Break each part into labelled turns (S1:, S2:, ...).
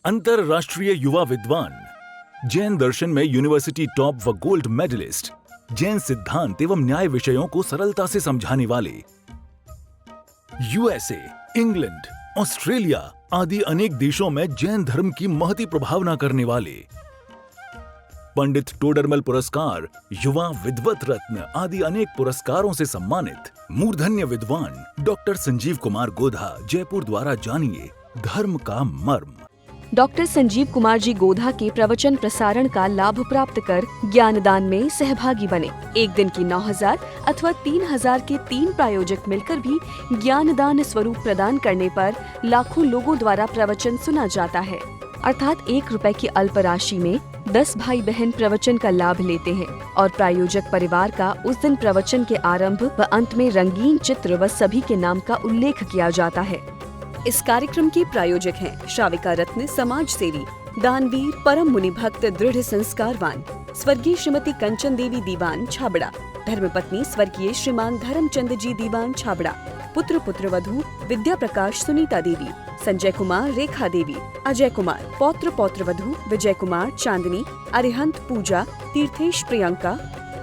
S1: अंतरराष्ट्रीय युवा विद्वान, जैन दर्शन में यूनिवर्सिटी टॉप व गोल्ड मेडलिस्ट, जैन सिद्धांत एवं न्याय विषयों को सरलता से समझाने वाले, यूएसए, इंग्लैंड, ऑस्ट्रेलिया आदि अनेक देशों में जैन धर्म की महती प्रभावना करने वाले, पंडित टोडरमल पुरस्कार, युवा विद्वत रत्न आदि अनेक पुरस्कारों से सम्मानित मूर्धन्य विद्वान डॉक्टर संजीव कुमार गोधा जयपुर द्वारा जानिए धर्म का मर्म।
S2: डॉक्टर संजीव कुमार जी गोधा के प्रवचन प्रसारण का लाभ प्राप्त कर ज्ञानदान में सहभागी बने। एक दिन की 9,000 अथवा 3,000 के 3 प्रायोजक मिलकर भी ज्ञानदान स्वरूप प्रदान करने पर लाखों लोगों द्वारा प्रवचन सुना जाता है। अर्थात 1 रुपए की अल्प राशि में 10 भाई बहन प्रवचन का लाभ लेते हैं और प्रायोजक परिवार का उस दिन प्रवचन के आरंभ व अंत में रंगीन चित्र व सभी के नाम का उल्लेख किया जाता है। इस कार्यक्रम के प्रायोजक हैं श्राविका रत्न समाज सेवी, दानवीर, परम मुनि भक्त, दृढ़ संस्कारवान स्वर्गीय श्रीमती कंचन देवी दीवान छाबड़ा, धर्मपत्नी स्वर्गीय श्रीमान धर्मचंद जी दीवान छाबड़ा, पुत्र पुत्रवधू विद्या प्रकाश सुनीता देवी, संजय कुमार रेखा देवी, अजय कुमार, पौत्र पौत्रवधू विजय कुमार चांदनी, अरिहंत पूजा, तीर्थेश प्रियंका,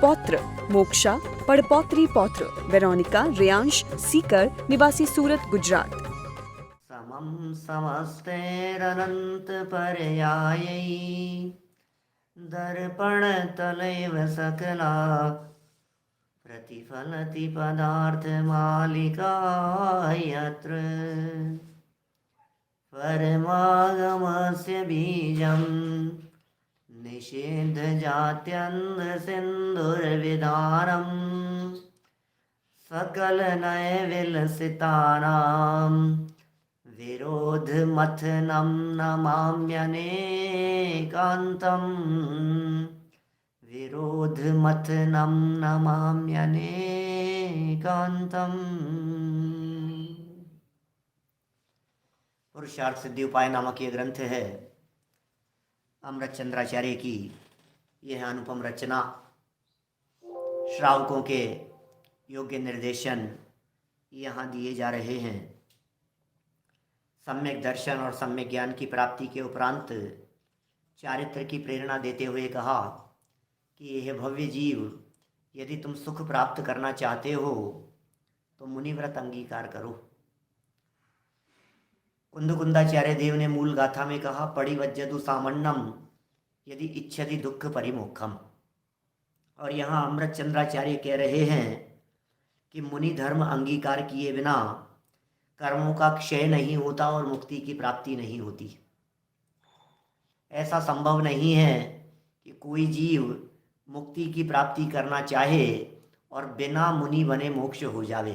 S2: पौत्र मोक्षा, पड़पौत्री पौत्र वेरोनिका रेयांश सीकर निवासी सूरत गुजरात।
S3: समं समस्तैरनंत पर्यायै दर्पण तलैव सकला प्रतिफलति पदार्थ मालिका यत्र परमागमस्य बीजं निषेध जात्यन्ध सिन्धुर्विधानम् सकल नय विलसितानां विरोध मथनं नमाम्यनेकान्तम् विरोध मथनं नमाम्यनेकान्तम्। पुरुषार्थ सिद्धि उपाय नामक ये ग्रंथ है अमृत चंद्राचार्य की। यह अनुपम रचना श्रावकों के योग्य निर्देशन यहाँ दिए जा रहे हैं। सम्यक दर्शन और सम्यक ज्ञान की प्राप्ति के उपरांत चारित्र की प्रेरणा देते हुए कहा कि यह भव्य जीव, यदि तुम सुख प्राप्त करना चाहते हो तो मुनिव्रत अंगीकार करो। कुंदकुंदाचार्य देव ने मूल गाथा में कहा पड़िवज्जदु सामन्नम यदि इच्छति दुख परिमोक्षम। और यहाँ अमृत चंद्राचार्य कह रहे हैं कि मुनि धर्म अंगीकार किए बिना कर्मों का क्षय नहीं होता और मुक्ति की प्राप्ति नहीं होती। ऐसा संभव नहीं है कि कोई जीव मुक्ति की प्राप्ति करना चाहे और बिना मुनि बने मोक्ष हो जावे।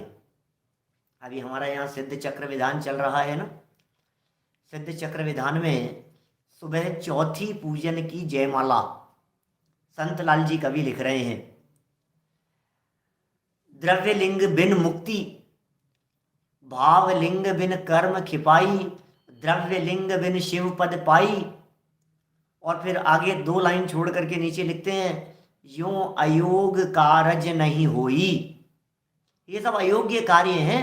S3: अभी हमारा यहाँ सिद्ध चक्र विधान चल रहा है ना। सिद्ध चक्र विधान में सुबह चौथी पूजन की जयमाला संत लाल जी कवि लिख रहे हैं। द्रव्य लिंग बिन मुक्ति, भाव लिंग बिन कर्म खिपाई, द्रव्य लिंग बिन शिव पद पाई। और फिर आगे 2 लाइन छोड़ करके नीचे लिखते हैं यों अयोग कारज नहीं होई। ये सब अयोग्य कार्य हैं।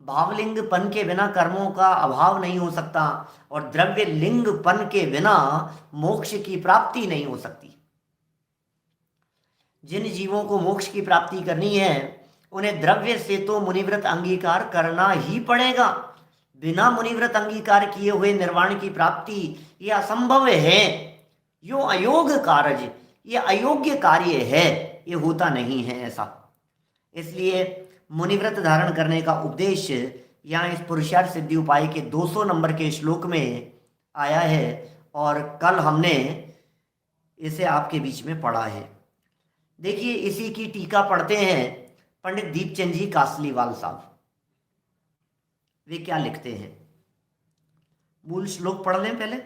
S3: भावलिंग पन के बिना कर्मों का अभाव नहीं हो सकता और द्रव्य लिंग पन के बिना मोक्ष की प्राप्ति नहीं हो सकती। जिन जीवों को मोक्ष की प्राप्ति करनी है उन्हें द्रव्य से तो मुनिव्रत अंगीकार करना ही पड़ेगा। बिना मुनिव्रत अंगीकार किए हुए निर्वाण की प्राप्ति ये असंभव है। यो अयोग कार्य, ये अयोग्य कार्य है, ये होता नहीं है ऐसा। इसलिए मुनिव्रत धारण करने का उपदेश यहाँ इस पुरुषार्थ सिद्धि उपाय के 200 नंबर के श्लोक में आया है और कल हमने इसे आपके बीच में पढ़ा है। देखिए इसी की टीका पढ़ते हैं पंडित दीपचंद जी कासलीवाल साहब। वे क्या लिखते हैं, मूल श्लोक पढ़ लें पहले।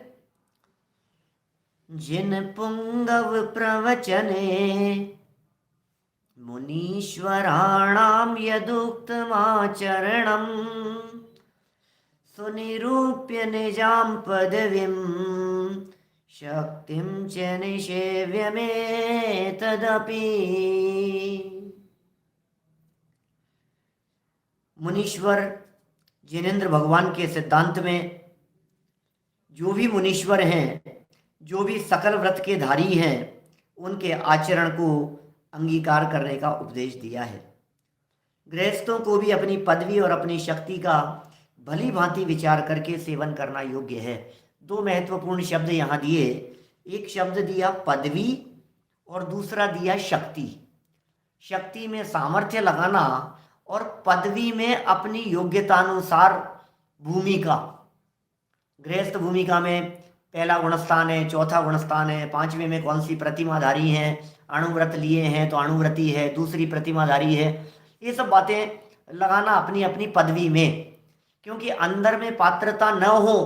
S3: जिन पुंगव प्रवचने मुनीश्वराणां यदुक्तमाचरणं सुनिरूप्य निजां पदवीं शक्तिं च निषेव्य में तदपि। मुनीश्वर जिनेंद्र भगवान के सिद्धांत में जो भी मुनीश्वर हैं, जो भी सकल व्रत के धारी हैं, उनके आचरण को अंगीकार करने का उपदेश दिया है। गृहस्थों को भी अपनी पदवी और अपनी शक्ति का भली भांति विचार करके सेवन करना योग्य है। दो महत्वपूर्ण शब्द यहाँ दिए, एक शब्द दिया पदवी और दूसरा दिया शक्ति। शक्ति में सामर्थ्य लगाना और पदवी में अपनी योग्यतानुसार भूमिका। गृहस्थ भूमिका में पहला गुणस्थान है, चौथा गुणस्थान है, पांचवें में कौन सी प्रतिमाधारी है, अणुव्रत लिए हैं तो अणुव्रती है, दूसरी प्रतिमाधारी है, ये सब बातें लगाना अपनी अपनी पदवी में। क्योंकि अंदर में पात्रता न हो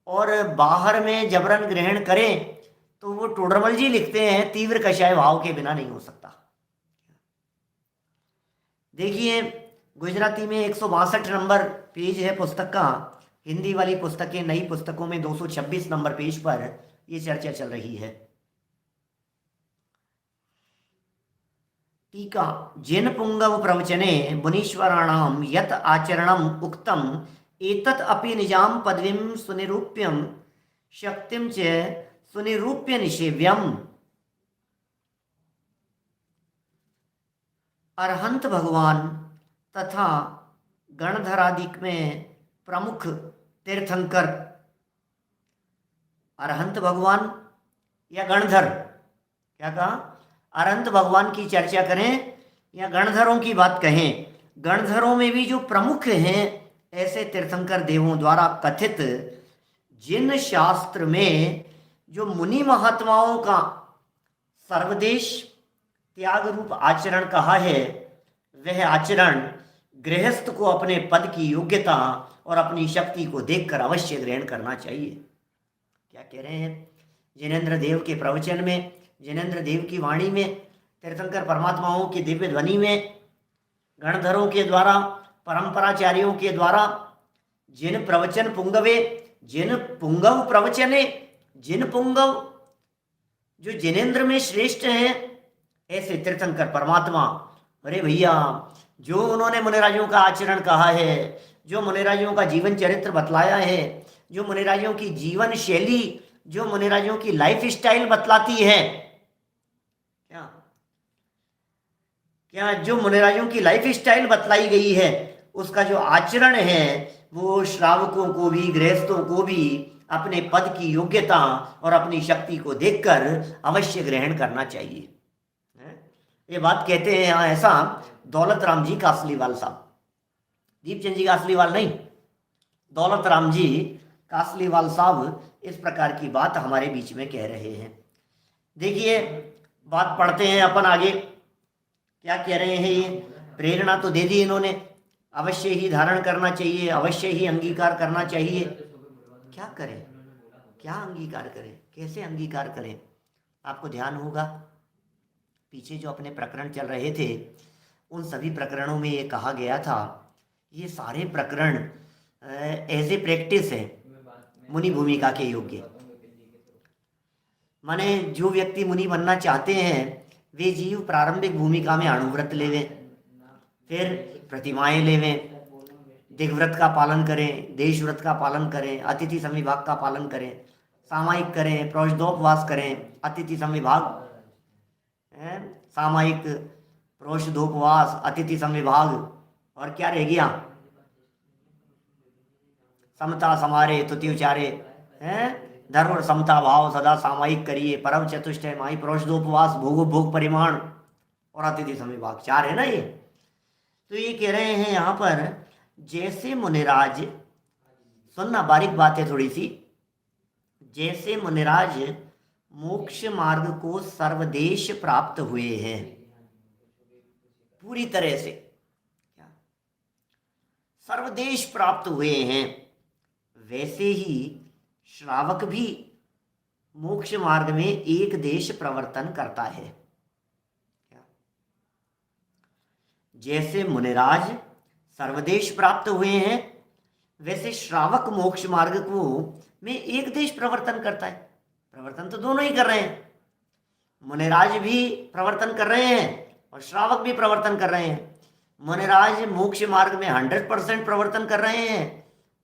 S3: और बाहर में जबरन ग्रहण करें तो वो टोडरमल जी लिखते हैं तीव्र कषाय भाव के बिना नहीं हो सकता। देखिए गुजराती में 162 नंबर पेज है पुस्तक का, हिंदी वाली पुस्तकें नई पुस्तकों में 226 नंबर पेज पर ये चर्चा चल रही है। टीका, जिन पुंगव प्रवचने मुनीश्वराणाम यत आचरणम उक्तम एतत् अपि निजाम पदवीं सुनिरूप्यम शक्तिम च सुनिरूप्य निषेव्यम। अरहंत भगवान तथा गणधरादिक में प्रमुख तीर्थंकर, अरहंत भगवान या गणधर, क्या कहा, अरहंत भगवान की चर्चा करें या गणधरों की बात कहें, गणधरों में भी जो प्रमुख हैं ऐसे तीर्थंकर देवों द्वारा कथित जिन शास्त्र में जो मुनि महात्माओं का सर्वदेश त्याग रूप आचरण कहा है, वह आचरण गृहस्थ को अपने पद की योग्यता और अपनी शक्ति को देखकर अवश्य ग्रहण करना चाहिए। क्या कह रहे हैं, जिनेन्द्र देव के प्रवचन में, जिनेन्द्र देव की वाणी में, तीर्थंकर परमात्माओं की दिव्य ध्वनि में, गणधरों के द्वारा, परंपराचार्यों के द्वारा जिन प्रवचन पुंगवे, जिन पुंगव प्रवचने, जिन पुंगव जो जिनेन्द्र में श्रेष्ठ हैं ऐसे तीर्थंकर परमात्मा, अरे भैया जो उन्होंने मुनिराजों का आचरण कहा है, जो मुनिराजों का जीवन चरित्र बतलाया है, जो मुनिराजों की जीवन शैली, जो मुनिराजों की लाइफ स्टाइल बतलाती है, क्या जो मुनिराजों की लाइफ स्टाइल बतलाई गई है उसका जो आचरण है वो श्रावकों को भी, गृहस्थों को भी अपने पद की योग्यता और अपनी शक्ति को देखकर अवश्य ग्रहण करना चाहिए। ये बात कहते हैं यहाँ ऐसा दौलत राम जी कासलीवाल साहब, दीपचंद जी कासलीवाल नहीं, दौलत राम जी कासलीवाल साहब इस प्रकार की बात हमारे बीच में कह रहे हैं। देखिए बात पढ़ते हैं अपन आगे, क्या कह रहे हैं ये, प्रेरणा तो दे दी इन्होंने, अवश्य ही धारण करना चाहिए, अवश्य ही अंगीकार करना चाहिए। क्या करें, क्या अंगीकार करें, कैसे अंगीकार करें? आपको ध्यान होगा पीछे जो अपने प्रकरण चल रहे थे उन सभी प्रकरणों में ये कहा गया था, ये सारे प्रकरण एज ए प्रैक्टिस है मुनि भूमिका के योग्य। माने जो व्यक्ति मुनि बनना चाहते हैं वे जीव प्रारंभिक भूमिका में अणुव्रत लेवें, फिर प्रतिमाएं लेवें, दिग्व्रत का पालन करें, देशव्रत का पालन करें, अतिथि संविभाग का पालन करें, सामायिक करें, प्रोषदोपवास करें, अतिथि संविभाग, सामायिक, प्रोषदोपवास, अतिथि संविभाग, और क्या रह गया, समता समारे तुति उचारे, धर्म और समता भाव सदा सामायिक करिए, परम चतुष्टय माही, प्रोषदोपवास, भोगो भोग परिमाण और अतिथि संविभाग, 4 है ना ये। तो ये कह रहे हैं यहाँ पर जैसे मुनिराज, सुनना बारीक बात है थोड़ी सी, जैसे मुनिराज मोक्ष मार्ग को सर्वदेश प्राप्त हुए हैं पूरी तरह से, क्या सर्वदेश प्राप्त हुए हैं, वैसे ही श्रावक भी मोक्ष मार्ग में एक देश प्रवर्तन करता है। क्या जैसे मुनिराज सर्वदेश प्राप्त हुए हैं वैसे श्रावक मोक्ष मार्ग को में एक देश प्रवर्तन करता है। प्रवर्तन तो दोनों ही कर रहे हैं, मुनिराज भी प्रवर्तन कर रहे हैं और श्रावक भी प्रवर्तन कर रहे हैं। मुनिराज मोक्ष मार्ग में 100% प्रवर्तन कर रहे हैं,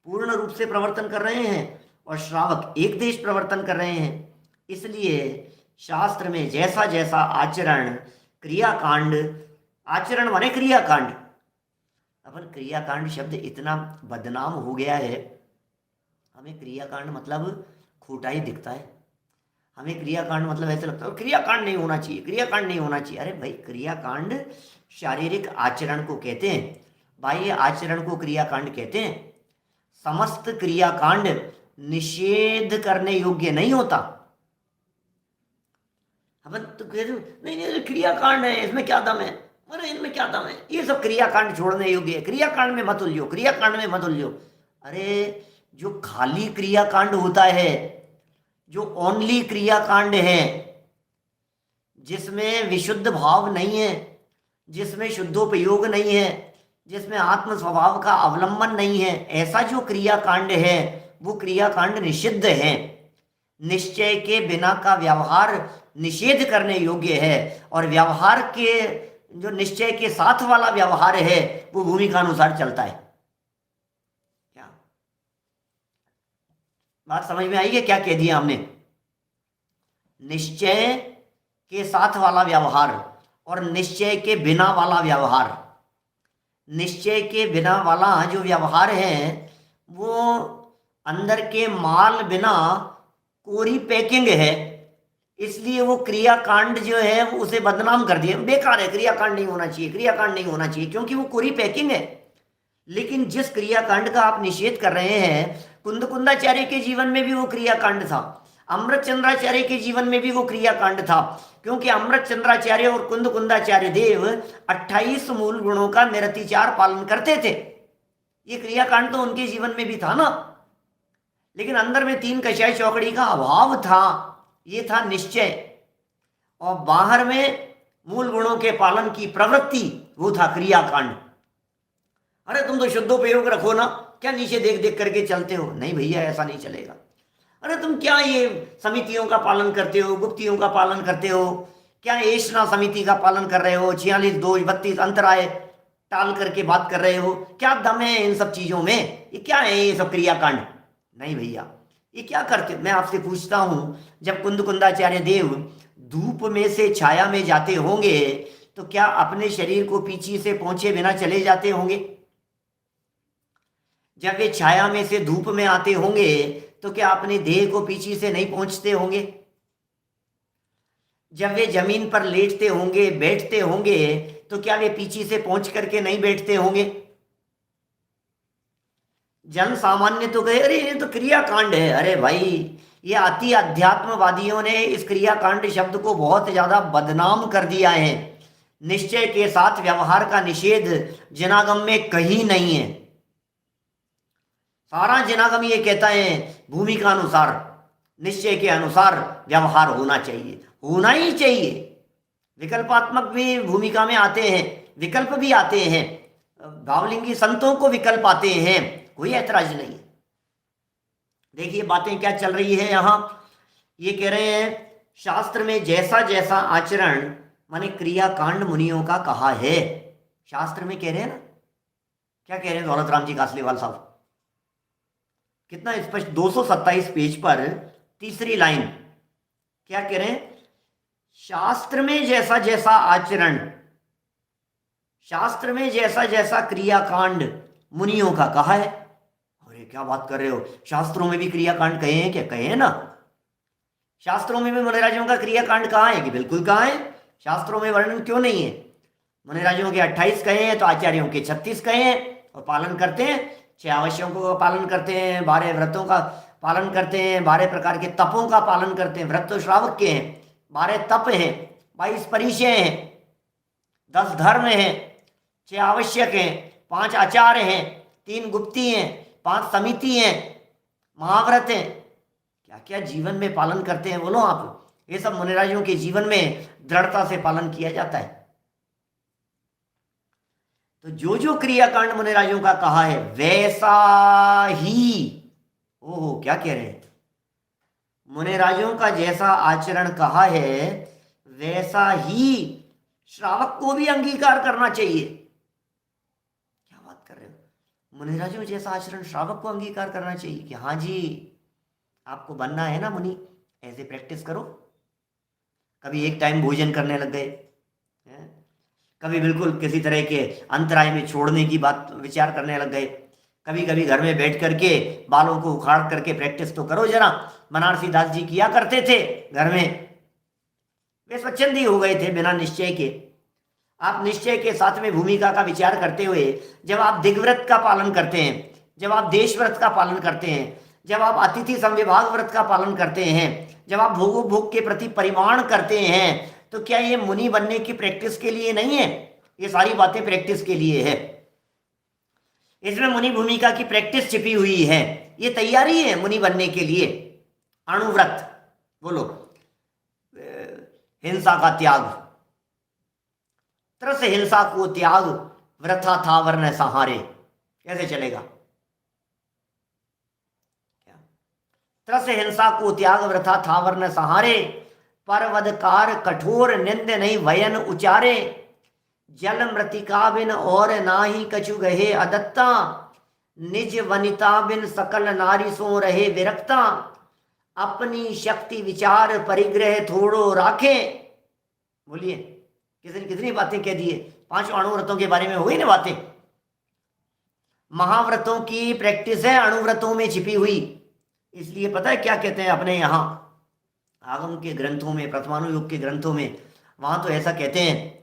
S3: पूर्ण रूप से प्रवर्तन कर रहे हैं, और श्रावक एक देश प्रवर्तन कर रहे हैं, इसलिए शास्त्र में जैसा जैसा आचरण, क्रियाकांड, आचरण माने क्रियाकांड, अपन क्रियाकांड शब्द इतना बदनाम हो गया है, हमें क्रियाकांड मतलब खोटा ही दिखता है। हमें क्रियाकांड मतलब ऐसे लगता है क्रियाकांड नहीं होना चाहिए, क्रियाकांड नहीं होना चाहिए। अरे भाई, क्रियाकांड शारीरिक आचरण को कहते हैं, बाह्य आचरण को क्रियाकांड कहते हैं। समस्त क्रियाकांड निषेध करने योग्य नहीं होता। अपन तो कहते नहीं नहीं क्रियाकांड है, इसमें क्या दम है, अरे इनमें क्या दम है, ये सब क्रियाकांड छोड़ने योग्य है, क्रियाकांड में मत उलझो, क्रियाकांड में मत उलझो। अरे जो खाली क्रियाकांड होता है, जो ओनली क्रियाकांड है, जिसमें विशुद्ध भाव नहीं है, जिसमें शुद्धोपयोग नहीं है, जिसमें आत्म स्वभाव का अवलंबन नहीं है, ऐसा जो क्रियाकांड है वो क्रियाकांड निषिद्ध है। निश्चय के बिना का व्यवहार निषेध करने योग्य है, और व्यवहार के जो निश्चय के साथ वाला व्यवहार है वो भूमिका अनुसार चलता है। क्या बात समझ में आई है? क्या कह दिया हमने? निश्चय के साथ वाला व्यवहार और निश्चय के बिना वाला व्यवहार। निश्चय के बिना वाला जो व्यवहार है वो अंदर के माल बिना कोरी पैकिंग है, इसलिए वो क्रियाकांड जो है वो उसे बदनाम कर दिया, बेकार है, क्रियाकांड नहीं होना चाहिए, क्रियाकांड नहीं होना चाहिए, क्योंकि वो कोरी पैकिंग है। लेकिन जिस क्रियाकांड का आप निषेध कर रहे हैं, कुंदकुंदाचार्य के जीवन में भी वो क्रियाकांड था, अमृत चंद्राचार्य के जीवन में भी वो क्रियाकांड था, क्योंकि अमृत चंद्राचार्य और कुंदकुंदाचार्य देव 28 मूल गुणों का निरतिचार पालन करते थे। ये क्रियाकांड तो उनके जीवन में भी था ना, लेकिन अंदर में 3 कषाय चौकड़ी का अभाव था, ये था निश्चय, और बाहर में मूल गुणों के पालन की प्रवृत्ति, वो था क्रियाकांड। अरे तुम तो शुद्धोपयोग रखो ना, क्या नीचे देख देख करके चलते हो? नहीं भैया, ऐसा नहीं चलेगा। अरे तुम क्या ये समितियों का पालन करते हो, गुप्तियों का पालन करते हो, क्या एशना समिति का पालन कर रहे हो, 46 2 32 अंतराय टाल करके बात कर रहे हो? क्या दम है इन सब चीजों में? ये क्या है ये सब क्रियाकांड? नहीं भैया, ये क्या करते? मैं आपसे पूछता हूं, जब कुंदकुंदाचार्य देव धूप में से छाया में जाते होंगे तो क्या अपने शरीर को पीछे से पहुंचे बिना चले जाते होंगे? जब वे छाया में से धूप में आते होंगे तो क्या अपने देह को पीछे से नहीं पहुंचते होंगे? जब वे जमीन पर लेटते होंगे, बैठते होंगे, तो क्या वे पीछे से पहुंच करके नहीं बैठते होंगे? जन सामान्य तो कहे अरे ये तो क्रियाकांड है। अरे भाई, ये अति अध्यात्मवादियों ने इस क्रियाकांड शब्द को बहुत ज्यादा बदनाम कर दिया है। निश्चय के साथ व्यवहार का निषेध जिनागम में कहीं नहीं है। सारा जिनागम ये कहता है भूमिका अनुसार, निश्चय के अनुसार व्यवहार होना चाहिए, होना ही चाहिए। विकल्पात्मक भी भूमिका में आते हैं, विकल्प भी आते हैं, भावलिंगी संतों को विकल्प आते हैं, कोई ऐतराज नहीं है। देखिए बातें क्या चल रही है यहाँ। ये कह रहे हैं शास्त्र में जैसा जैसा आचरण माने क्रियाकांड मुनियों का कहा है। शास्त्र में कह रहे हैं ना, क्या कह रहे हैं दौलत राम जी कासलीवाल साहब? कितना स्पष्ट, 227 पेज पर तीसरी लाइन क्या कह रहे हैं? शास्त्र में जैसा जैसा आचरण, शास्त्र में जैसा जैसा क्रियाकांड मुनियों का कहा है। अरे क्या बात कर रहे हो, शास्त्रों में भी क्रियाकांड कहे हैं क्या? कहे हैं ना, शास्त्रों में भी मुनिराजों का क्रियाकांड कहा है कि बिल्कुल कहा है। शास्त्रों में वर्णन क्यों नहीं है? मुनिराजों के 28 कहे हैं तो आचार्यों के 36 कहे हैं, और पालन करते हैं। 6 आवश्यकों का पालन करते हैं, 12 व्रतों का पालन करते हैं, 12 प्रकार के तपों का पालन करते हैं। व्रत तो श्रावक के हैं, 12 तप हैं, 22 परिचय हैं, 10 धर्म हैं, 6 आवश्यक हैं, 5 आचार हैं, 3 गुप्ती हैं, 5 समिति हैं, महाव्रत हैं। क्या क्या जीवन में पालन करते हैं बोलो आप? ये सब मुनिराजों के जीवन में दृढ़ता से पालन किया जाता है। तो जो जो क्रियाकांड मुनिराजों का कहा है वैसा ही, ओहो क्या कह रहे हैं, मुनिराजों का जैसा आचरण कहा है वैसा ही श्रावक को भी अंगीकार करना चाहिए। क्या बात कर रहे हो? मुनिराजों जैसा आचरण श्रावक को अंगीकार करना चाहिए कि हाँ जी, आपको बनना है ना मुनि, ऐसे प्रैक्टिस करो। कभी एक टाइम भोजन करने लग गए, कभी बिल्कुल किसी तरह के अंतराय में छोड़ने की बात विचार करने लग गए, कभी कभी घर में बैठ करके बालों को उखाड़ करके प्रैक्टिस तो करो जरा। बनारसी दास जी किया करते थे घर में, वे स्वच्छंदी हो गए थे बिना निश्चय के। आप निश्चय के साथ में भूमिका का विचार करते हुए जब आप दिग्व्रत का पालन करते हैं, जब आप देश व्रत का पालन करते हैं, जब आप अतिथि संविभाग व्रत का पालन करते हैं, जब आप भोग के प्रति परिमाण करते हैं, तो क्या ये मुनि बनने की प्रैक्टिस के लिए नहीं है? ये सारी बातें प्रैक्टिस के लिए है। इसमें मुनि भूमिका की प्रैक्टिस छिपी हुई है, ये तैयारी है मुनि बनने के लिए। अणुव्रत, बोलो, हिंसा का त्याग, तरस हिंसा को त्याग, वृथा था वर्ण सहारे, कैसे चलेगा? तरस हिंसा को त्याग, वृथा था वर्ण सहारे, परवदकार कठोर निंद नहीं वयन उचारे, जल मृतिका बिन और नाही कछु गहे अदत्ता, निज वनिता बिन सकल नारी सो रहे विरक्ता, अपनी शक्ति विचार परिग्रह थोड़ो राखे। बोलिए, कितनी कितनी बातें कह दिए। 5 अणुव्रतों के बारे में हो गई ना बातें। महाव्रतों की प्रैक्टिस है अणुव्रतों में छिपी हुई। इसलिए पता है क्या कहते हैं अपने यहाँ आगम के ग्रंथों में, प्रथमानुयोग के ग्रंथों में, वहां तो ऐसा कहते हैं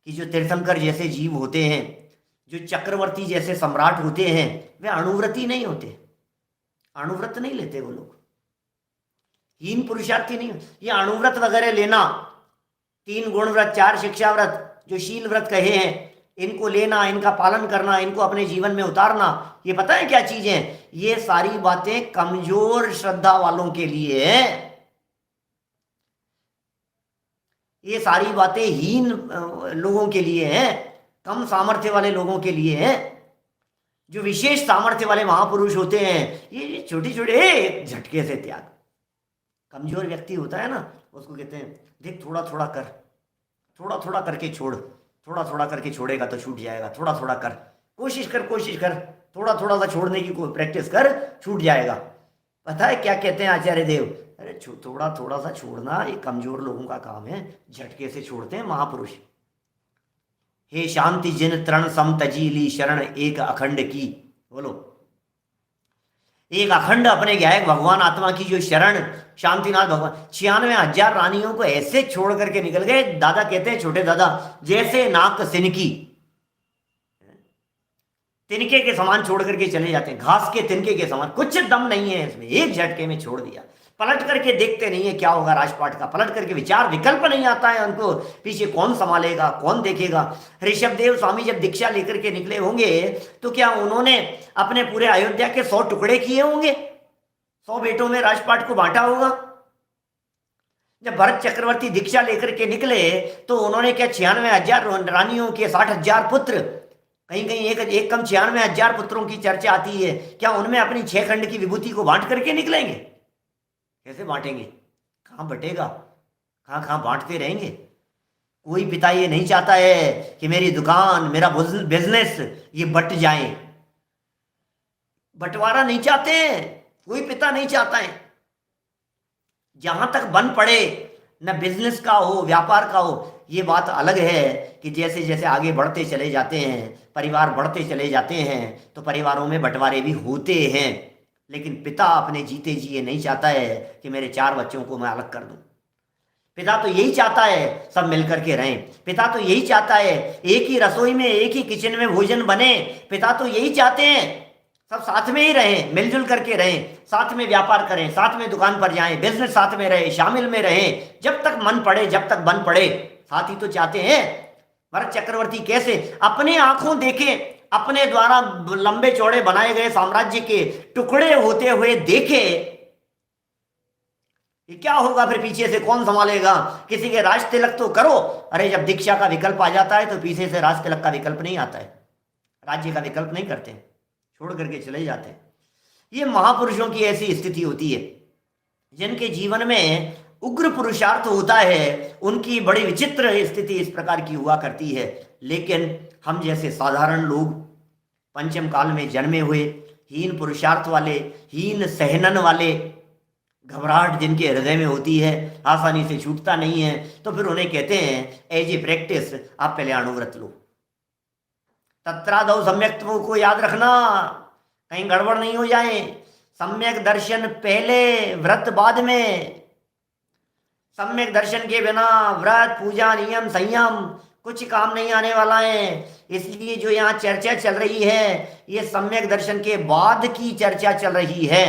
S3: कि जो तीर्थंकर जैसे जीव होते हैं, जो चक्रवर्ती जैसे सम्राट होते हैं, वे अणुव्रती नहीं होते, अणुव्रत नहीं लेते वो लोग, हीन पुरुषार्थी नहीं। ये अणुव्रत वगैरह लेना, 3 गुण व्रत, 4 शिक्षा व्रत, जो शील व्रत कहे हैं, इनको लेना, इनका पालन करना, इनको अपने जीवन में उतारना, ये पता है क्या चीजें हैं? ये सारी बातें कमजोर श्रद्धा वालों के लिए है। ये सारी बातें हीन लोगों के लिए हैं, कम सामर्थ्य वाले लोगों के लिए हैं। जो विशेष सामर्थ्य वाले महापुरुष होते हैं, ये छोटे छोटे झटके से त्याग। कमजोर व्यक्ति होता है ना, उसको कहते हैं देख थोड़ा थोड़ा कर, थोड़ा थोड़ा करके छोड़, थोड़ा थोड़ा करके छोड़ेगा तो छूट जाएगा, थोड़ा थोड़ा कर, कोशिश कर, थोड़ा थोड़ा सा छोड़ने की प्रैक्टिस कर, छूट जाएगा। पता है क्या कहते हैं आचार्य देव? अरे थोड़ा थोड़ा सा छोड़ना ये कमजोर लोगों का काम है, झटके से छोड़ते हैं महापुरुष। हे शांति जिन तरण सम तजीली शरण एक अखंड की, बोलो, एक अखंड अपने गायक भगवान आत्मा की जो शरण, शांतिनाथ भगवान 96,000 रानियों को ऐसे छोड़ करके निकल गए। दादा कहते हैं, छोटे दादा, जैसे नाक सिनकी, तिनके के समान छोड़ करके चले जाते हैं, घास के तिनके के समान, कुछ दम नहीं है इसमें, एक झटके में छोड़ दिया। पलट करके देखते नहीं है क्या होगा राजपाट का, पलट करके विचार विकल्प नहीं आता है उनको, पीछे कौन संभालेगा, कौन देखेगा। ऋषभदेव स्वामी जब दीक्षा लेकर के निकले होंगे तो क्या उन्होंने अपने पूरे अयोध्या के 100 टुकड़े किए होंगे, 100 बेटों में राजपाट को बांटा होगा? जब भरत चक्रवर्ती दीक्षा लेकर के निकले तो उन्होंने क्या 96,000 रानियों के 60,000 पुत्र, कहीं कहीं एक कम 96,000 पुत्रों की चर्चा आती है, क्या उनमें अपनी 6 खंड की विभूति को बांट करके निकलेंगे? कैसे बांटेंगे? कहाँ बटेगा? कहाँ कहाँ बांटते रहेंगे? कोई पिता ये नहीं चाहता है कि मेरी दुकान, मेरा बिजनेस ये बट जाए, बंटवारा नहीं चाहते हैं, कोई पिता नहीं चाहता है। जहां तक बन पड़े, न बिजनेस का हो, व्यापार का हो, ये बात अलग है कि जैसे जैसे आगे बढ़ते चले जाते हैं, परिवार बढ़ते चले जाते हैं, तो परिवारों में बंटवारे भी होते हैं। लेकिन पिता अपने जीते जी ये नहीं चाहता है कि मेरे 4 बच्चों को मैं अलग कर दूं। पिता तो यही चाहता है सब मिलकर के रहें, पिता तो यही चाहता है एक ही रसोई में, एक ही किचन में भोजन बने, पिता तो यही चाहते हैं सब साथ में ही रहें, मिलजुल करके रहें, साथ में व्यापार करें, साथ में दुकान पर जाएं, बिजनेस साथ में रहे, शामिल में रहें, जब तक मन पड़े, जब तक बन पड़े, साथ ही तो चाहते हैं। भरत चक्रवर्ती कैसे अपने आंखों देखे, अपने द्वारा लंबे चौड़े बनाए गए साम्राज्य के टुकड़े होते हुए देखे, ये क्या होगा फिर, पीछे से कौन संभालेगा? किसी के राज तिलक तो करो, अरे जब दीक्षा का विकल्प आ जाता है तो पीछे से राज तिलक का विकल्प नहीं आता है, राज्य का विकल्प नहीं करते, छोड़ करके चले जाते हैं। ये महापुरुषों की ऐसी स्थिति होती है, जिनके जीवन में उग्र पुरुषार्थ होता है, उनकी बड़ी विचित्र स्थिति इस प्रकार की हुआ करती है। लेकिन हम जैसे साधारण लोग, पंचम काल में जन्मे हुए, हीन पुरुषार्थ वाले, हीन सहनन वाले, घबराहट जिनके हृदय में होती है, आसानी से छूटता नहीं है, तो फिर उन्हें कहते हैं एज ए प्रैक्टिस आप पहले अणुव्रत लो। तत्रादौ सम्यक्त्व को याद रखना, कहीं गड़बड़ नहीं हो जाए। सम्यक दर्शन पहले, व्रत बाद में। सम्यक दर्शन के बिना व्रत, पूजा, नियम, संयम कुछ काम नहीं आने वाला है। इसलिए जो यहाँ चर्चा चल रही है, ये सम्यक दर्शन के बाद की चर्चा चल रही है।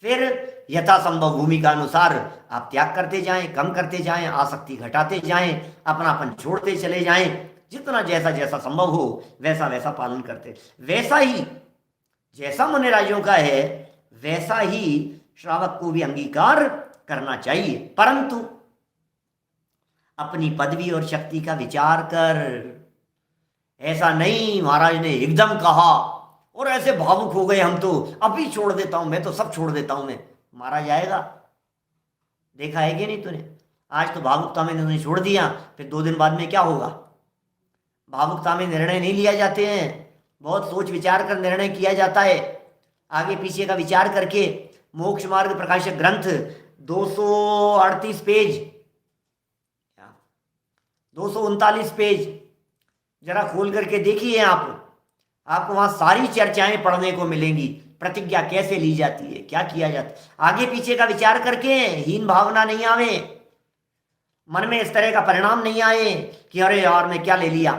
S3: फिर यथासंभव भूमिका अनुसार आप त्याग करते जाएं, कम करते जाएं, आसक्ति घटाते जाएं, अपनापन छोड़ते चले जाएं, जितना जैसा जैसा संभव हो वैसा वैसा पालन करते। वैसा ही जैसा मुनिराजों का है वैसा ही श्रावक को भी अंगीकार करना चाहिए, परंतु अपनी पदवी और शक्ति का विचार कर। ऐसा नहीं महाराज ने एकदम कहा और ऐसे भावुक हो गए हम तो अभी छोड़ देता हूं, मैं तो सब छोड़ देता हूं, मैं मारा जाएगा। देखा है कि नहीं तूने? आज तो भावुकता में तूने छोड़ दिया, फिर 2 दिन बाद में क्या होगा? भावुकता में निर्णय नहीं लिया जाते हैं, बहुत सोच विचार कर निर्णय किया जाता है। आगे पीछे का विचार करके मोक्ष मार्ग प्रकाशक ग्रंथ 238 पेज, 239 पेज जरा खोल करके देखिए आपको वहां सारी चर्चाएं पढ़ने को मिलेंगी। प्रतिज्ञा कैसे ली जाती है, क्या किया जाता है, आगे पीछे का विचार करके हीन भावना नहीं आवे, मन में इस तरह का परिणाम नहीं आए कि अरे यार मैं क्या ले लिया।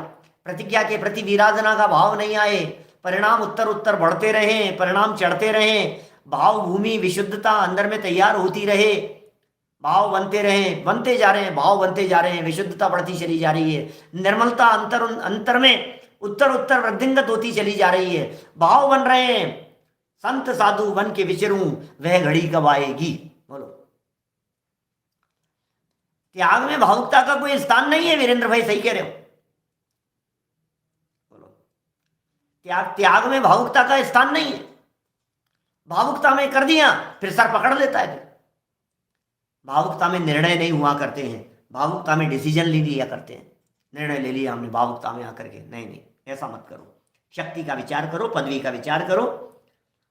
S3: प्रतिज्ञा के प्रति विराधना का भाव नहीं आए, परिणाम उत्तर उत्तर बढ़ते रहे, परिणाम चढ़ते रहे, भाव भूमि विशुद्धता अंदर में तैयार होती रहे, भाव बनते रहे, बनते जा रहे हैं, भाव बनते जा रहे हैं, विशुद्धता बढ़ती चली जा रही है, निर्मलता अंतर में उत्तर उत्तर वृद्धिंगत होती चली जा रही है, भाव बन रहे हैं। संत साधु बन के विचरूं वह घड़ी कब आएगी? बोलो। त्याग में भावुकता का कोई स्थान नहीं है वीरेंद्र भाई, सही कह रहे हो। बोलो, त्याग में भावुकता का स्थान नहीं है। भावुकता में कर दिया फिर सर पकड़ लेता है। फिर भावुकता में निर्णय नहीं हुआ करते हैं, भावुकता में डिसीजन ले लिया करते हैं। निर्णय ले लिया हमने भावुकता में आकर के, नहीं नहीं ऐसा मत करो। शक्ति का विचार करो, पदवी का विचार करो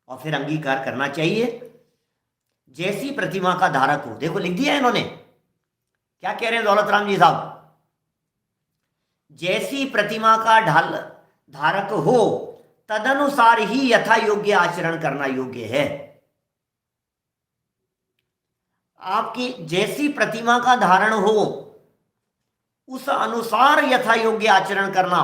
S3: और फिर अंगीकार करना चाहिए। जैसी प्रतिमा का धारक हो, देखो लिख दिया इन्होंने, क्या कह रहे हैं दौलत राम जी साहब? जैसी प्रतिमा का धारक हो तदनुसार ही यथा योग्य आचरण करना योग्य है। आपकी जैसी प्रतिमा का धारण हो उस अनुसार यथा योग्य आचरण करना।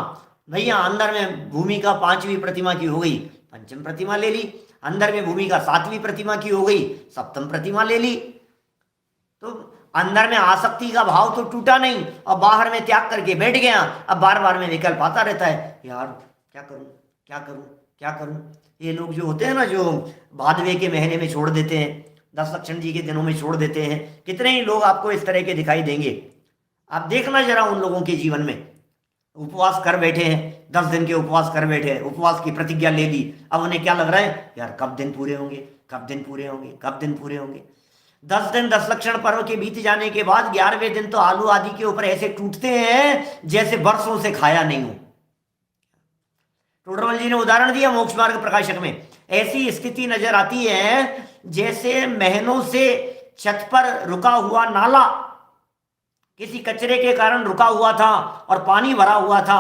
S3: भैया अंदर में भूमि का 5वीं प्रतिमा की हो गई, 5वीं प्रतिमा ले ली। अंदर में भूमि का 7वीं प्रतिमा की हो गई, 7वीं प्रतिमा ले ली। तो अंदर में आसक्ति का भाव तो टूटा नहीं और बाहर में त्याग करके बैठ गया। अब बार बार में विकल्प आता रहता है, यार क्या करूं क्या करूं क्या करूं। ये लोग जो होते हैं ना, जो भादवे के महीने में छोड़ देते हैं, 10 लक्षण जी के दिनों में छोड़ देते हैं, कितने ही लोग आपको इस तरह के दिखाई देंगे। आप देखना जरा उन लोगों के जीवन में, उपवास कर बैठे हैं, 10 दिन के उपवास कर बैठे हैं, उपवास की प्रतिज्ञा ले ली। अब उन्हें क्या लग रहा है, यार कब दिन पूरे होंगे, कब दिन पूरे होंगे, कब दिन पूरे होंगे। 10 दिन 10 लक्षण पर्व के बीत जाने के बाद 11वें दिन तो आलू आदि के ऊपर ऐसे टूटते हैं जैसे वर्षों से खाया नहीं हो। टोडरमल जी ने उदाहरण दिया मोक्ष मार्ग प्रकाशक में, ऐसी स्थिति नजर आती है जैसे महीनों से छत पर रुका हुआ नाला किसी कचरे के कारण रुका हुआ था और पानी भरा हुआ था।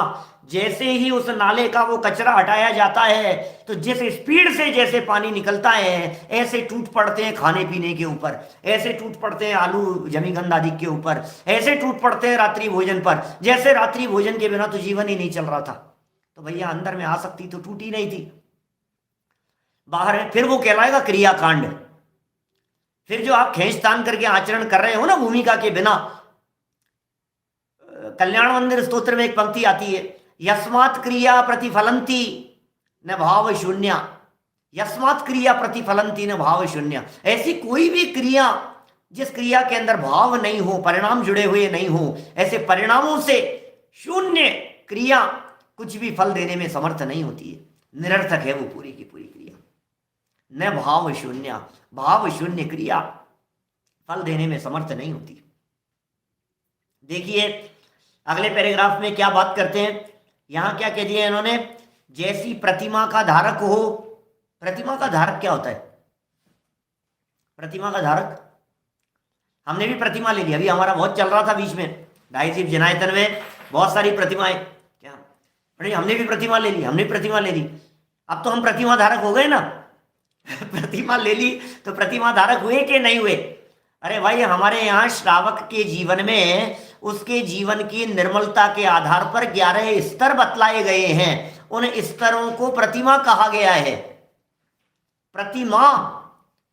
S3: जैसे ही उस नाले का वो कचरा हटाया जाता है तो जिस स्पीड से जैसे पानी निकलता है ऐसे टूट पड़ते हैं खाने पीने के ऊपर, ऐसे टूट पड़ते हैं आलू जमीगंध आदि के ऊपर, ऐसे टूट पड़ते हैं रात्रि भोजन पर, जैसे रात्रि भोजन के बिना तो जीवन ही नहीं चल रहा था। तो भैया अंदर में आसक्ति तो टूटी नहीं थी, बाहर है। फिर वो कहलाएगा क्रियाकांड। फिर जो आप खींच तान करके आचरण कर रहे हो ना भूमिका के बिना, कल्याण मंदिर स्तोत्र में एक पंक्ति आती है, यस्मात् क्रिया प्रतिफलंती न भाव शून्य, यस्मात् क्रिया प्रतिफलंती न भाव शून्य। ऐसी कोई भी क्रिया जिस क्रिया के अंदर भाव नहीं हो, परिणाम जुड़े हुए नहीं हो, ऐसे परिणामों से शून्य क्रिया कुछ भी फल देने में समर्थ नहीं होती है, निरर्थक है वो पूरी की पूरी क्रिया। न भाव शून्य, भाव शून्य क्रिया फल देने में समर्थ नहीं होती। देखिए अगले पैराग्राफ में क्या बात करते हैं, यहां क्या कह दिया इन्होंने, जैसी प्रतिमा का धारक हो। प्रतिमा का धारक क्या होता है? प्रतिमा का धारक। हमने भी प्रतिमा ले ली, अभी हमारा बहुत चल रहा था बीच में, ढाई शिव जनायतन में बहुत सारी प्रतिमाएं, क्या अरे हमने भी प्रतिमा ले ली, हमने प्रतिमा ले ली। अब तो हम प्रतिमा धारक हो गए ना प्रतिमा ले ली तो प्रतिमा धारक हुए कि नहीं हुए? अरे भाई, हमारे यहाँ श्रावक के जीवन में उसके जीवन की निर्मलता के आधार पर 11 स्तर बतलाए गए हैं। उन स्तरों को प्रतिमा कहा गया है। प्रतिमा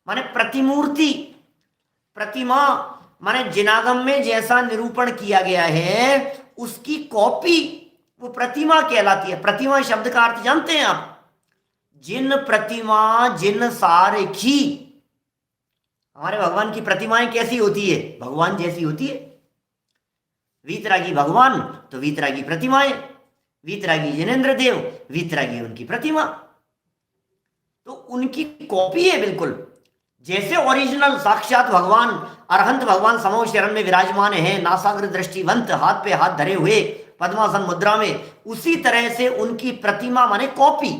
S3: माने प्रतिमूर्ति, प्रतिमा माने जिनागम में जैसा निरूपण किया गया है उसकी कॉपी, वो प्रतिमा कहलाती है। प्रतिमा शब्द का अर्थ जानते हैं आप? जिन प्रतिमा जिन सारखी। हमारे भगवान की प्रतिमाएं कैसी होती है? भगवान जैसी होती है। वीतरागी भगवान तो वीतरागी प्रतिमाएं, वीतरागी जिनेन्द्र देव, वीतरागी उनकी प्रतिमा, तो उनकी कॉपी है बिल्कुल। जैसे ओरिजिनल साक्षात भगवान अरहंत भगवान समो शरण में विराजमान है, नासाग्र दृष्टिवंत, हाथ पे हाथ धरे हुए पद्मासन मुद्रा में, उसी तरह से उनकी प्रतिमा माने कॉपी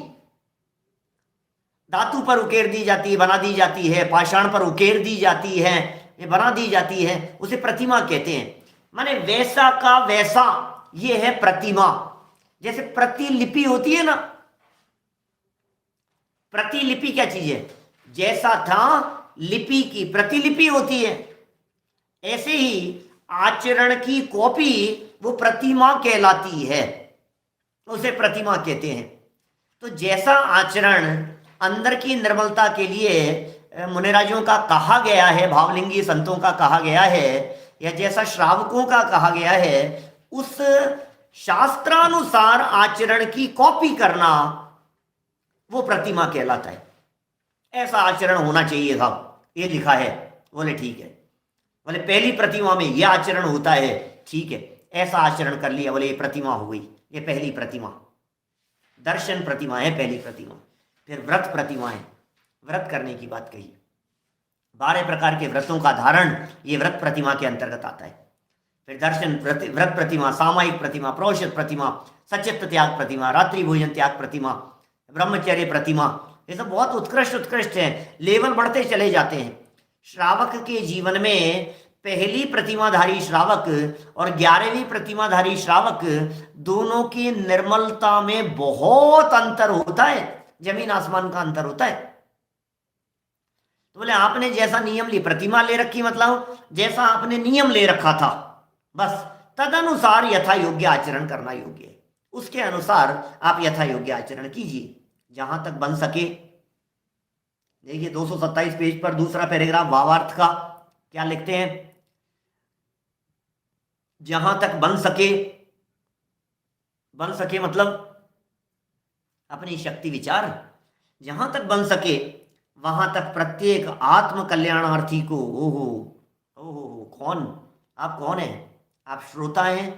S3: धातु पर उकेर दी जाती है, बना दी जाती है, पाषाण पर उकेर दी जाती है, ये बना दी जाती है, उसे प्रतिमा कहते हैं। माने वैसा का वैसा ये है प्रतिमा। जैसे प्रतिलिपि होती है ना, प्रतिलिपि क्या चीज है? जैसा था लिपि की प्रतिलिपि होती है, ऐसे ही आचरण की कॉपी वो प्रतिमा कहलाती है, उसे प्रतिमा कहते हैं। तो जैसा आचरण अंदर की निर्मलता के लिए मुनिराजों का कहा गया है, भावलिंगी संतों का कहा गया है, या जैसा श्रावकों का कहा गया है, उस शास्त्रानुसार आचरण की कॉपी करना वो प्रतिमा कहलाता है। ऐसा आचरण होना चाहिए था, ये लिखा है। बोले ठीक है। बोले पहली प्रतिमा में यह आचरण होता है, ठीक है, ऐसा आचरण कर लिया, बोले ये प्रतिमा हो गई, ये पहली प्रतिमा। दर्शन प्रतिमा है पहली प्रतिमा। फिर व्रत प्रतिमा है, व्रत करने की बात कही। 12 प्रकार के व्रतों का धारण ये व्रत प्रतिमा के अंतर्गत आता है। फिर दर्शन व्रत प्रतिमा, सामायिक प्रतिमा, प्रोषित प्रतिमा, सचित्त त्याग प्रतिमा, रात्रि भोजन त्याग प्रतिमा, ब्रह्मचर्य प्रतिमा, ये सब बहुत उत्कृष्ट उत्कृष्ट हैं, लेवल बढ़ते चले जाते हैं। श्रावक के जीवन में पहली प्रतिमाधारी श्रावक और 11वीं प्रतिमाधारी श्रावक दोनों की निर्मलता में बहुत अंतर होता है, जमीन आसमान का अंतर होता है। तो बोले आपने जैसा नियम ली, प्रतिमा ले रखी, मतलब जैसा आपने नियम ले रखा था, बस तदनुसार यथा योग्य आचरण करना योग्य है। उसके अनुसार आप यथा योग्य आचरण कीजिए जहां तक बन सके। देखिए 227 पेज पर दूसरा पैराग्राफ भावार्थ का क्या लिखते हैं? जहां तक बन सके, बन सके मतलब अपनी शक्ति विचार, जहां तक बन सके वहां तक प्रत्येक आत्म कल्याणार्थी को, ओहो कौन आप, कौन है आप? श्रोता हैं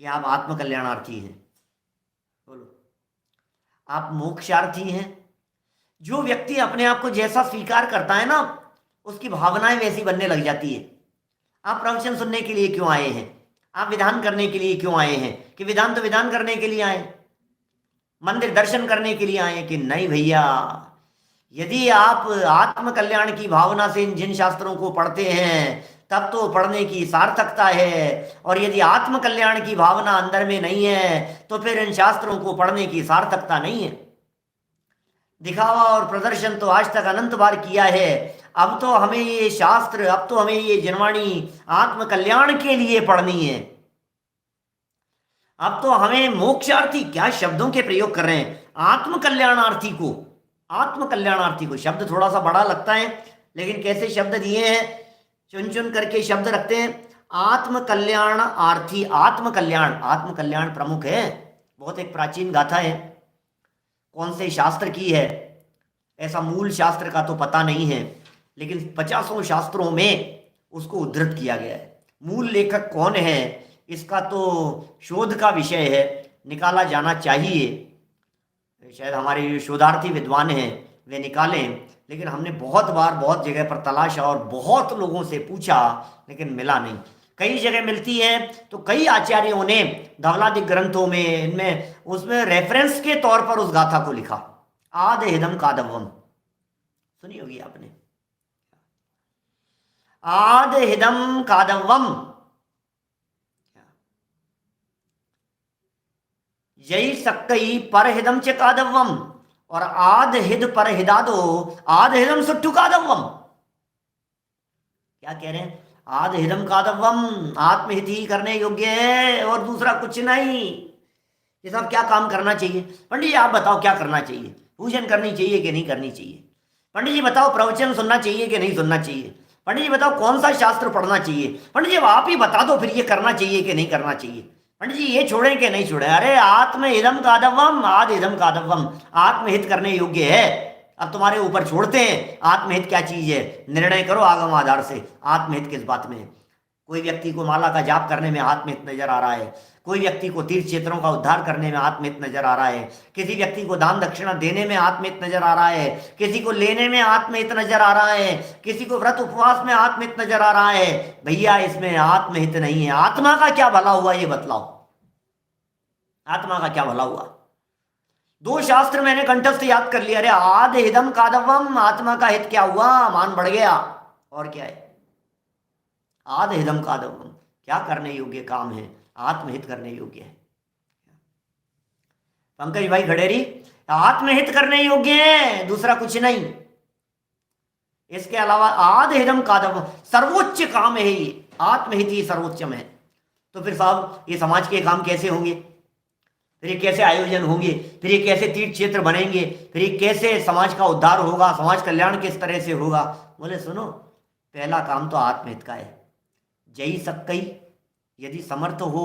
S3: कि आप आत्म कल्याणार्थी हैं? बोलो, आप मोक्षार्थी हैं? जो व्यक्ति अपने आप को जैसा स्वीकार करता है ना, उसकी भावनाएं वैसी बनने लग जाती है। आप प्रवचन सुनने के लिए क्यों आए हैं? आप विधान करने के लिए क्यों आए हैं? कि विधान तो विधान करने के लिए आए, मंदिर दर्शन करने के लिए आए? कि नहीं भैया, यदि आप आत्म कल्याण की भावना से जिन शास्त्रों को पढ़ते हैं तब तो पढ़ने की सार्थकता है, और यदि आत्म कल्याण की भावना अंदर में नहीं है तो फिर इन शास्त्रों को पढ़ने की सार्थकता नहीं है। दिखावा और प्रदर्शन तो आज तक अनंत बार किया है, अब तो हमें ये शास्त्र, अब तो हमें ये जिनवाणी आत्म कल्याण के लिए पढ़नी है। अब तो हमें मोक्षार्थी, क्या शब्दों के प्रयोग कर रहे हैं, आत्म कल्याणार्थी को, आत्म कल्याणार्थी को। शब्द थोड़ा सा बड़ा लगता है, लेकिन कैसे शब्द दिए हैं, चुन चुन करके शब्द रखते हैं। आत्म कल्याण आर्थी, आत्म कल्याण, आत्म कल्याण प्रमुख है। बहुत एक प्राचीन गाथा है, कौन से शास्त्र की है ऐसा मूल शास्त्र का तो पता नहीं है, लेकिन 50 शास्त्रों में उसको उद्धृत किया गया है। मूल लेखक कौन है इसका तो शोध का विषय है, निकाला जाना चाहिए। शायद हमारे शोधार्थी विद्वान हैं वे निकालें, लेकिन हमने बहुत बार बहुत जगह पर तलाशा और बहुत लोगों से पूछा, लेकिन मिला नहीं। कई जगह मिलती है तो कई आचार्यों ने धवलादिक ग्रंथों में, इनमें उसमें रेफरेंस के तौर पर उस गाथा को लिखा, आद हिदम कादवम, सुनी होगी आपने। आद हिदम कादवम, यही सक्कई परहिदम च कादवम, और आद हिद परहिदादो आद हिदम सुट्टू कादवम। क्या कह रहे हैं? आद हिदम कादवम, आत्महित ही करने योग्य है और दूसरा कुछ नहीं। ये सब क्या काम करना चाहिए? पंडित जी आप बताओ क्या करना चाहिए? पूजन करनी चाहिए कि नहीं करनी चाहिए? पंडित जी बताओ प्रवचन सुनना चाहिए कि नहीं सुनना चाहिए? पंडित जी बताओ कौन सा शास्त्र पढ़ना चाहिए? पंडित जी अब आप ही बता दो फिर ये करना चाहिए कि नहीं करना चाहिए? पंडित जी ये छोड़ें कि नहीं छोड़ें? अरे आत्म इदम कादवम आद इदम कादवम, आत्महित करने योग्य है। अब तुम्हारे ऊपर छोड़ते हैं आत्महित क्या चीज है, निर्णय करो आगम आधार से आत्महित किस बात में है। कोई व्यक्ति को माला का जाप करने में आत्महित नजर आ रहा है, कोई व्यक्ति को तीर्थ क्षेत्रों का उद्धार करने में आत्महित नजर आ रहा है, किसी व्यक्ति को दान दक्षिणा देने में आत्महित नजर आ रहा है, किसी को लेने में आत्महित नजर आ रहा है, किसी को व्रत उपवास में आत्महित नजर आ रहा है। भैया इसमें आत्महित नहीं है। आत्मा का क्या भला हुआ ये बतलाओ, आत्मा का क्या भला हुआ? दो शास्त्र मैंने कंठस्थ याद कर लिया। अरे आद हिदम कादवम, आत्मा का हित क्या हुआ? मान बढ़ गया। और क्या है? आद हिदम कादवम, क्या करने योग्य काम है? आत्महित करने योग्य है। पंकज भाई खड़ेरी, आत्महित करने योग्य है, दूसरा कुछ नहीं। इसके अलावा आद हिदम कादवम, सर्वोच्च काम है ये, आत्महित ही सर्वोच्चम है। तो फिर साहब ये समाज के काम कैसे होंगे? फिर ये कैसे आयोजन होंगे? फिर ये कैसे तीर्थ क्षेत्र बनेंगे? फिर ये कैसे समाज का उद्धार होगा? समाज कल्याण किस तरह से होगा? बोले सुनो, पहला काम तो आत्महित का है। जई सक्कई, यदि समर्थ हो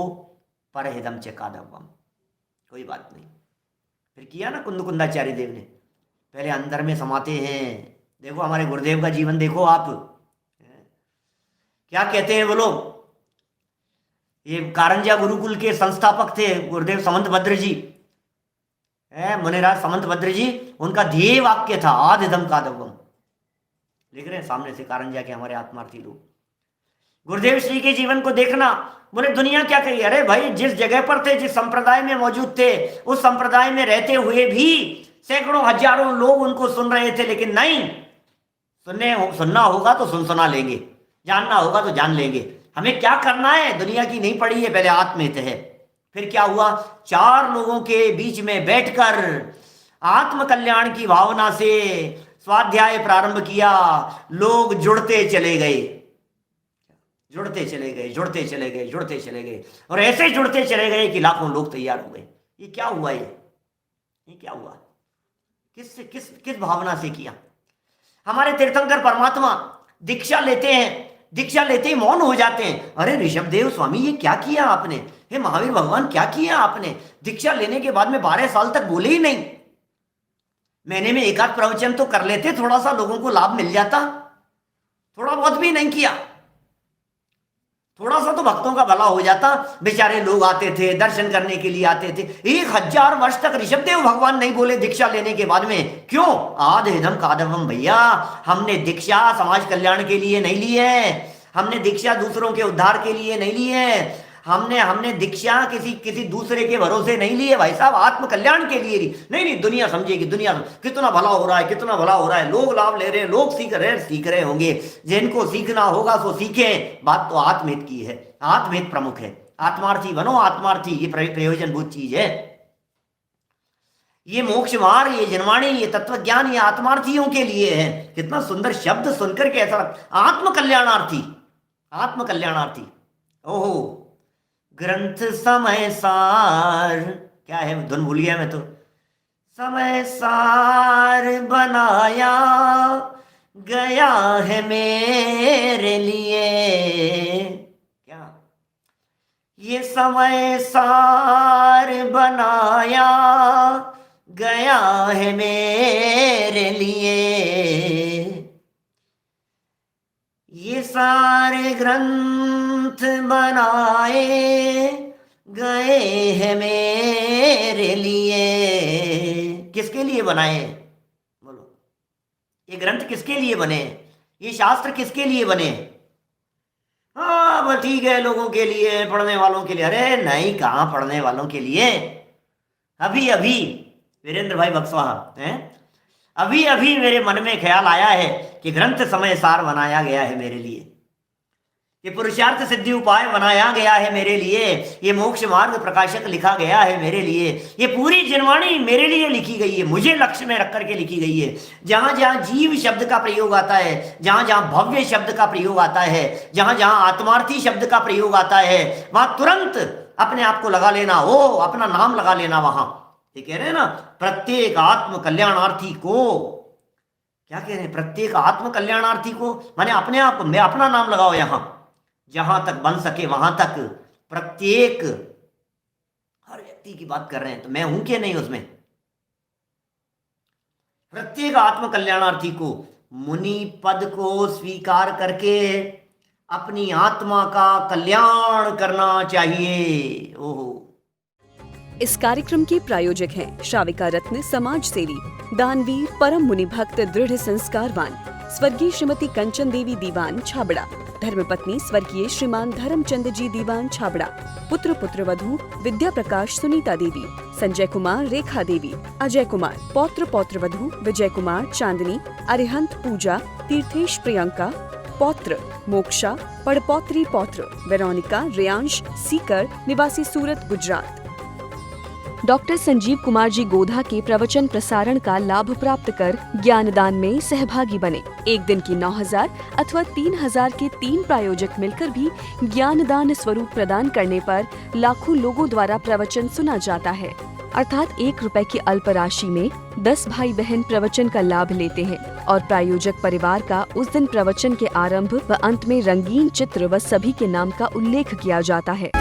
S3: परहिदम च कादवम, कोई बात नहीं। फिर किया ना कुंद कुंदाचार्य देव ने, पहले अंदर में समाते हैं। देखो हमारे गुरुदेव का जीवन देखो आप, क्या कहते हैं वो लोग। ये कारंजा गुरुकुल के संस्थापक थे गुरुदेव समंत भद्र जी, मुनिराज समंत भद्र जी। उनका ध्येय वाक्य था आद हिदम कादवम। लिख रहे हैं सामने से कारंजा के हमारे आत्मार्थी लोग। गुरुदेव श्री के जीवन को देखना, बोले दुनिया क्या कही? अरे भाई जिस जगह पर थे, जिस संप्रदाय में मौजूद थे, उस संप्रदाय में रहते हुए भी सैकड़ों हजारों लोग उनको सुन रहे थे। लेकिन नहीं, सुनना होगा तो सुना लेंगे, जानना होगा तो जान लेंगे। हमें क्या करना है? दुनिया की नहीं पड़ी है, पहले आत्महित है। फिर क्या हुआ? चार लोगों के बीच में बैठकर आत्म कल्याण की भावना से स्वाध्याय प्रारंभ किया। लोग जुड़ते चले गए, जुड़ते चले गए, जुड़ते चले गए, जुड़ते चले गए, और ऐसे जुड़ते चले गए कि लाखों लोग तैयार हो गए। ये क्या हुआ? ये क्या हुआ? किस भावना से किया? हमारे तीर्थंकर परमात्मा दीक्षा लेते हैं, दीक्षा लेते ही मौन हो जाते हैं। अरे ऋषभदेव स्वामी ये क्या किया आपने? हे महावीर भगवान क्या किया आपने? दीक्षा लेने के बाद में 12 साल तक बोले ही नहीं। महीने में एक आध प्रवचन तो कर लेते, थोड़ा सा लोगों को लाभ मिल जाता। थोड़ा बहुत भी नहीं किया, थोड़ा सा तो भक्तों का भला हो जाता। बेचारे लोग आते थे, दर्शन करने के लिए आते थे। 1000 वर्ष तक ऋषभदेव भगवान नहीं बोले दीक्षा लेने के बाद में। क्यों? आद हिदम कादवम। भैया हमने दीक्षा समाज कल्याण के लिए नहीं ली है, हमने दीक्षा दूसरों के उद्धार के लिए नहीं ली है, हमने दीक्षा किसी दूसरे के भरोसे नहीं ली है भाई साहब, आत्म कल्याण के लिए ली। नहीं दुनिया समझेगी, दुनिया कितना भला हो रहा है, कितना भला हो रहा है, लोग लाभ ले रहे हैं, लोग सीख रहे होंगे। जिनको सीखना होगा सो सीखें। बात तो आत्महित की है, आत्महित प्रमुख है। आत्मार्थी बनो, आत्मार्थी ये प्रयोजनभूत चीज है। ये मोक्ष मार्ग, ये जनवाणी, ये तत्व ज्ञान, ये आत्मार्थियों के लिए है। कितना सुंदर शब्द सुनकर के ऐसा आत्म कल्याणार्थी, आत्म कल्याणार्थी। ओहो, ग्रंथ समय सार, क्या है धुन भूल गया मैं तो। समय सार बनाया गया है मेरे लिए, क्या ये समय सार बनाया गया है मेरे लिए। ये सारे ग्रंथ बनाए गए हैं मेरे लिए। किसके लिए बनाए? बोलो, ये ग्रंथ किसके लिए बने? ये शास्त्र किसके लिए बने? हाँ बस ठीक है, लोगों के लिए, पढ़ने वालों के लिए। अरे नहीं, कहाँ पढ़ने वालों के लिए? अभी अभी वीरेंद्र भाई बक्सवाहा हैं, अभी अभी मेरे मन में ख्याल आया है कि ग्रंथ समय सार बनाया गया है मेरे लिए। कि पुरुषार्थ सिद्धि उपाय बनाया गया है मेरे लिए, ये मोक्ष मार्ग प्रकाशक लिखा गया है मेरे लिए, ये पूरी जिनवाणी मेरे लिए लिखी गई है, मुझे लक्ष्य में रख करके लिखी गई है। जहां जहां जीव शब्द का प्रयोग आता है, जहां जहां भव्य शब्द का प्रयोग आता है, जहां जहां आत्मार्थी शब्द का प्रयोग आता है, वहां तुरंत अपने आप को लगा लेना, ओ अपना नाम लगा लेना। वहां ये कह रहे हैं ना, प्रत्येक आत्म कल्याणार्थी को, क्या कह रहे हैं, प्रत्येक आत्म कल्याणार्थी को, माने अपने आप में अपना नाम लगाओ। यहां जहां तक बन सके वहां तक, प्रत्येक, हर व्यक्ति की बात कर रहे हैं, तो मैं हूं कि नहीं उसमें, प्रत्येक आत्म कल्याणार्थी को मुनि पद को स्वीकार करके अपनी आत्मा का कल्याण करना चाहिए। ओहो।
S2: इस कार्यक्रम के प्रायोजक हैं श्राविका रत्न समाज सेवी, दानवीर, परम मुनि भक्त, दृढ़ संस्कारवान स्वर्गीय श्रीमती कंचन देवी दीवान छाबड़ा, धर्मपत्नी स्वर्गीय श्रीमान धर्मचंद जी दीवान छाबड़ा, पुत्र पुत्रवधू विद्या प्रकाश सुनीता देवी, संजय कुमार रेखा देवी, अजय कुमार, पौत्र पौत्रवधू विजय कुमार चांदनी, अरिहंत पूजा, तीर्थेश प्रियंका, पौत्र मोक्षा, पड़पौत्री पौत्र वेरोनिका रेयांश सीकर, निवासी सूरत गुजरात। डॉक्टर संजीव कुमार जी गोधा के प्रवचन प्रसारण का लाभ प्राप्त कर ज्ञानदान में सहभागी बने। एक दिन की 9,000 अथवा 3,000 के 3 प्रायोजक मिलकर भी ज्ञानदान स्वरूप प्रदान करने पर लाखों लोगों द्वारा प्रवचन सुना जाता है। अर्थात 1 रुपए की अल्प राशि में 10 भाई बहन प्रवचन का लाभ लेते हैं और प्रायोजक परिवार का उस दिन प्रवचन के आरंभ व अंत में रंगीन चित्र व सभी के नाम का उल्लेख किया जाता है।